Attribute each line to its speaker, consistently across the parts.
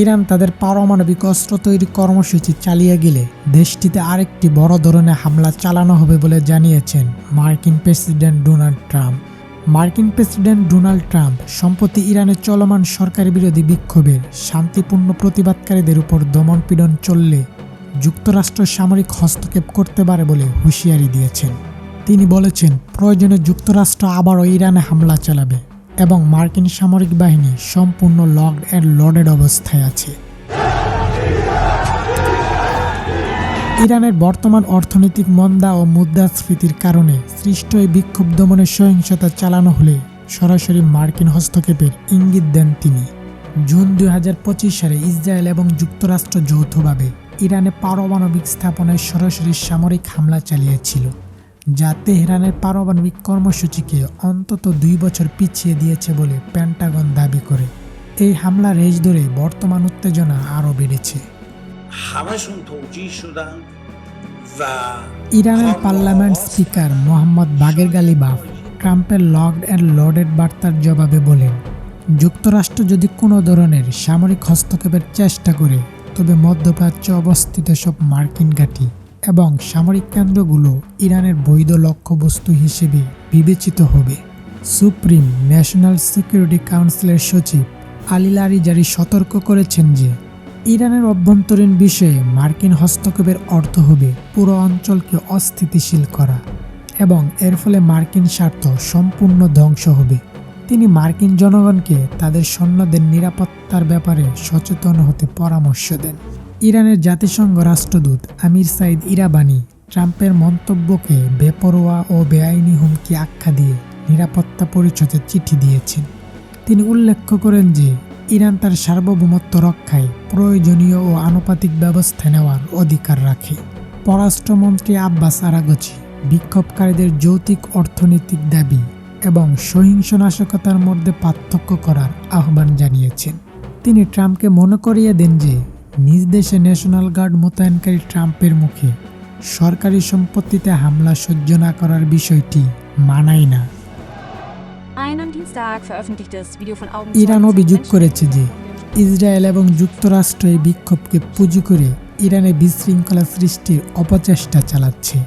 Speaker 1: Iran তাদের পারমাণবিক অস্ত্র তৈরি কর্মসূচি চালিয়ে গেলে দেশটিতে আরেকটি বড় ধরনের হামলা চালানো হবে বলে জানিয়েছেন মার্কিন প্রেসিডেন্ট ডোনাল্ড ট্রাম্প। মার্কিন প্রেসিডেন্ট ডোনাল্ড ট্রাম্প সম্প্রতি ইরানের চলমান সরকার বিরোধী বিক্ষোভের শান্তিপূর্ণ প্রতিবাদকারীদের উপর দমনপীড়ন চললে যুক্তরাষ্ট্র সামরিক হস্তক্ষেপ করতে পারে বলে হুঁশিয়ারি দিয়েছেন। তিনি বলেছেন, প্রয়োজনে যুক্তরাষ্ট্র আবারও ইরানে হামলা চালাবে এবং মার্কিন সামরিক বাহিনী সম্পূর্ণ লকড অ্যান্ড লোডেড অবস্থায় আছে। ইরানের বর্তমান অর্থনৈতিক মন্দা ও মুদ্রাস্ফীতির কারণে সৃষ্ট এই বিক্ষোভ দমনের সহিংসতা চালানো হলে সরাসরি মার্কিন হস্তক্ষেপের ইঙ্গিত দেন তিনি। জুন 2025 সালে ইসরায়েল এবং যুক্তরাষ্ট্র যৌথভাবে ইরানে পারমাণবিক স্থাপনায় সরাসরি সামরিক হামলা চালিয়েছিল, যা তেহরানের পারমাণবিক কর্মসূচিকে অন্তত 2 বছর পিছিয়ে দিয়েছে বলে পেন্টাগন দাবি করে। এই হামলার রেশ ধরে বর্তমান উত্তেজনা আরও বেড়েছে। ইরানের পার্লামেন্ট স্পিকার মোহাম্মদ বাগের গালিবাফ ট্রাম্পের লকড অ্যান্ড লোডেড বার্তার জবাবে বলেন, যুক্তরাষ্ট্র যদি কোনো ধরনের সামরিক হস্তক্ষেপের চেষ্টা করে তবে মধ্যপ্রাচ্যে অবস্থিত সব মার্কিন ঘাঁটি এবং সামরিক কেন্দ্রগুলো ইরানের বৈধ লক্ষ্যবস্তু হিসেবে বিবেচিত হবে। সুপ্রিম ন্যাশনাল সিকিউরিটি কাউন্সিলের সচিব আলী লারিজারি সতর্ক করেছেন যে ইরানের অভ্যন্তরীণ বিষয়ে মার্কিন হস্তক্ষেপের অর্থ হবে পুরো অঞ্চলকে অস্থিতিশীল করা এবং এর ফলে মার্কিন স্বার্থ সম্পূর্ণ ধ্বংস হবে। তিনি মার্কিন জনগণকে তাদের সৈন্যদের নিরাপত্তার ব্যাপারে সচেতন হতে পরামর্শ দেন। ইরানের জাতিসংঘ রাষ্ট্রদূত আমির সাইদ ইরাবানি ট্রাম্পের মন্তব্যকে বেপরোয়া ও বেআইনি হুমকি আখ্যা দিয়ে নিরাপত্তা পরিষদে চিঠি দিয়েছেন। তিনি উল্লেখ করেন যে ইরান তার সার্বভৌমত্ব রক্ষায় প্রয়োজনীয় ও আনুপাতিক ব্যবস্থা নেওয়ার অধিকার রাখে। পররাষ্ট্রমন্ত্রী আব্বাস আরাগচি বিক্ষোভকারীদের যৌক্তিক অর্থনৈতিক দাবি এবং সহিংস নাশকতার মধ্যে পার্থক্য করার আহ্বান জানিয়েছেন। তিনি ট্রাম্পকে মনে করিয়ে দেন যে নিজ দেশে ন্যাশনাল গার্ড মোতায়েনকারী ট্রাম্পের মুখে সরকারি সম্পত্তিতে হামলা সহ্য না করার বিষয়টি মানায় না। ইরান অভিযোগ করেছে যে ইসরায়েল এবং যুক্তরাষ্ট্র এই বিক্ষোভকে পুঁজি করে ইরানে বিশৃঙ্খলা সৃষ্টির অপচেষ্টা চালাচ্ছে।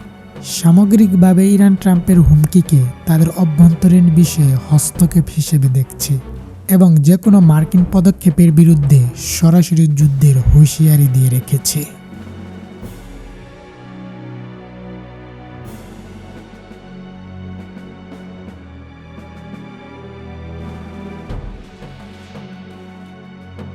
Speaker 1: সামগ্রিকভাবে ইরান ট্রাম্পের হুমকিকে তাদের অভ্যন্তরীণ বিষয়ে হস্তক্ষেপ হিসেবে দেখছে এবং যে কোনো মার্কিন পদক্ষেপের বিরুদ্ধে সরাসরি যুদ্ধের হুঁশিয়ারি দিয়ে রেখেছে।